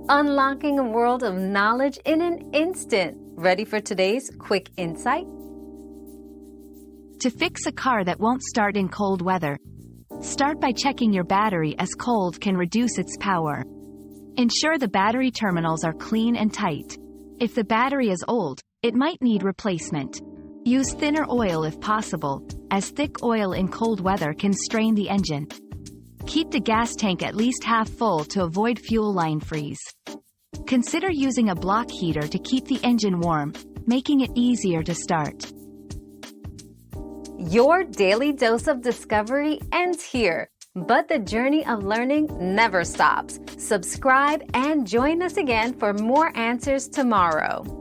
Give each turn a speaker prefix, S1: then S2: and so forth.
S1: unlocking a world of knowledge in an instant. Ready for today's quick insight?
S2: To fix a car that won't start in cold weather, start by checking your battery, as cold can reduce its power. Ensure the battery terminals are clean and tight. If the battery is old, it might need replacement. Use thinner oil if possible, as thick oil in cold weather can strain the engine. Keep the gas tank at least half full to avoid fuel line freeze. Consider using a block heater to keep the engine warm, making it easier to start.
S1: Your daily dose of discovery ends here, but the journey of learning never stops. Subscribe and join us again for more answers tomorrow.